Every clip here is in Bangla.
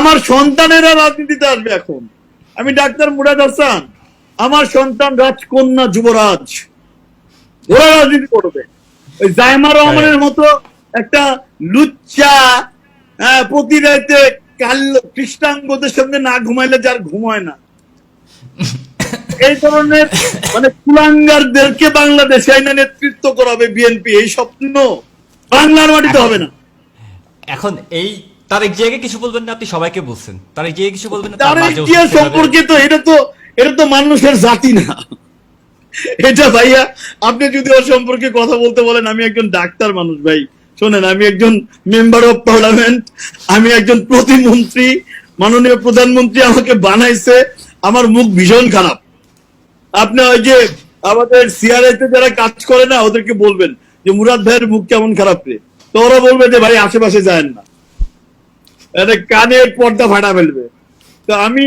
আমার সন্তানেরা রাজনীতিতে আসবে এখন। আমি ডাক্তার মুরাদ হাসান, আমার সন্তান রাজকন্যা যুবরাজ, ওরা রাজনীতি করবে। ওই জাইমা রহমানের মতো একটা লুচ্চা প্রতি রাতে কৃষ্ণাঙ্গদের সঙ্গে না ঘুমাইলে যার ঘুমায় না, এই ধরনের মানে কুলাঙ্গারদেরকে বাংলাদেশে আইনা নেতৃত্ব করাবে বিএনপি, এই স্বপ্ন বাংলার মাটিতে হবে না। এখন এই তারেক জিয়াকে কিছু বলবেন না? আপনি সবাইকে বলছেন তারেক জিয়া কিছু বলবেন না? তারেক জিয়া সম্পর্কে তো এটা তো মানুষের জাতি না এটা ভাইয়া। আপনি যদি ওর সম্পর্কে কথা বলতে বলেন, আমি একজন ডাক্তার মানুষ ভাই, শোনেন, আমি একজন মেম্বার অফ পার্লামেন্ট, আমি একজন প্রতিমন্ত্রী, মাননীয় প্রধানমন্ত্রী আমাকে বানাইছে, আমার মুখ ভীষণ খারাপ। আপনি ওই যে আমাদের সিআরআইতে যারা কাজ করে না, ওদেরকে বলবেন যে মুরাদ ভাইয়ের মুখ কেমন খারাপ রে, তো ওরা বলবে যে ভাই আশেপাশে যায় না, কানের পর্দা ফাটা ফেলবে। তো আমি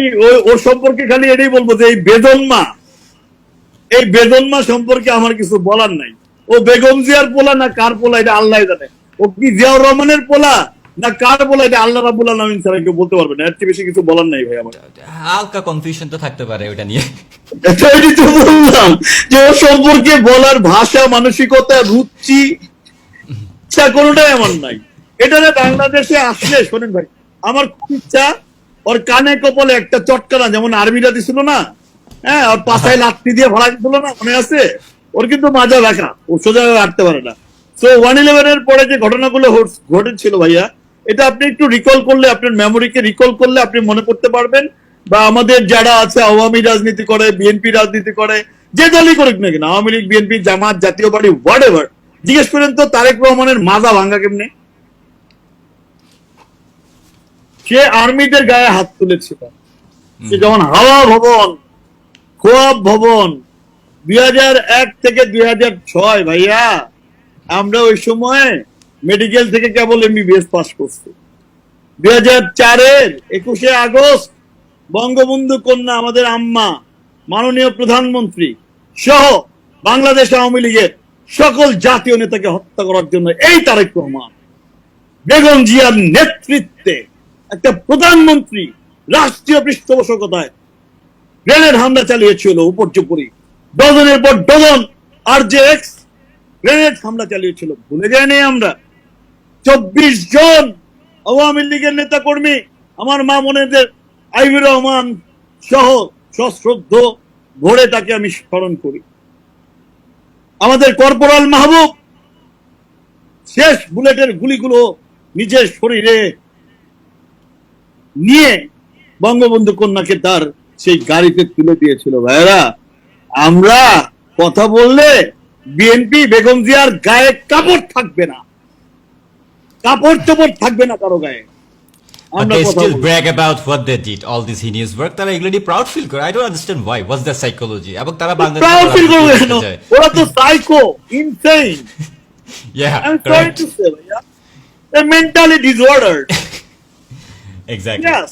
ওর সম্পর্কে খালি এটাই বলবো যে এই বেদনমা সম্পর্কে আমার কিছু বলার নাই। ও বেগম জিয়ার পোলা না কার পোলা এটা আল্লাহ জানে। ও কি জিয়াউর রহমানের পোলা না কার পোলা এটা আল্লাহ রাব্বুল আলামিন ছাড়া কেউ বলতে পারবে না। এর চেয়ে বেশি কিছু বলার নাই ভাই আমার। হালকা কনফিউশন তো থাকতে পারে ওটা নিয়ে। এটাই তো বললাম যে ওর সম্পর্কে বলার ভাষা, মানসিকতা, রুচি, ইচ্ছা কোনোটাই আমার নাই। এটা বাংলাদেশে আসলে শোনেন ভাই, আমার খুব ইচ্ছা ওর কানে কপালে একটা চটকানা, যেমন আর্মিরা দিছিল না, হ্যাঁ, ওর পাশায় লাঠি দিয়ে ভাড়া দিছিল না, মনে আছে? ওর কিন্তু মাজা দেখা, ও সোজা হাঁটতে পারে না। তো 1/11 এর পরে যে ঘটনাগুলো ঘটেছিল ভাইয়া, এটা আপনি একটু রিকল করলে, আপনার মেমোরিকে রিকল করলে আপনি মনে করতে পারবেন। বা আমাদের যারা আছে আওয়ামী রাজনীতি করে, বিএনপি রাজনীতি করে, যে দলই করুক না কেন, আওয়ামী লীগ, বিএনপি, জামাত, জাতীয় পার্টি, হোয়াট এভার, জিজ্ঞেস করেন তো তারেক রহমানের মাজা ভাঙ্গা কেমনে? সে আর্মিদের গায়ে হাত তুলেছিল, সে যখন হাওয়া ভবন, খোয়াব ভবন 2001 থেকে 2006 ভাইয়া, আমরা ওই সময় মেডিকেল থেকে কেবল এমবিবিএস পাস করছি। 2004-এর 21শে আগস্ট বঙ্গবন্ধু কন্যা আমাদের আম্মা, মাননীয় প্রধানমন্ত্রী সহ বাংলাদেশ আওয়ামী লীগের সকল জাতীয় নেতাকে হত্যা করার জন্য এই তারেক রহমান বেগম জিয়ার নেতৃত্বে একটা প্রধানমন্ত্রী রাষ্ট্রীয় পৃষ্ঠপোষকতায় গ্রেনেড হামলা চালিয়েছিল, উপর্যুপরি ডজনের পর ডজন আরজেএক্স গ্রেনেড হামলা চালিয়েছিল। ভুলে যায়নি আমরা। 24 জন আওয়ামী লীগের নেতা কর্মী, আমার মা বোনেদের আইবুর রহমান সহ সশ্রদ্ধ ভোরে তাকে আমি স্মরণ করি। আমাদের কর্পোরাল মাহবুব শেষ বুলেটের গুলিগুলো নিজের শরীরে নিয়ে বঙ্গবন্ধু কন্যাকে তার সেই গাড়িতে তুলে দিয়েছিল। ভাইরা, আমরা কথা বললে বিএনপি বেগম জিয়ার গায়ে কাপড় থাকবে না, কাপড় চোপড় থাকবে না কারো গায়ে। But they still brag about what they did, all this heinous work. তারা এগুলো proud feel করে। I don't understand why. What's their psychology? এবং তারা বাংলাদেশে proud feel করবে কেন? ওরা তো psycho, insane. Yeah, I'm sorry correct. to say, yeah. They're mentally disordered. Exactly. Yes.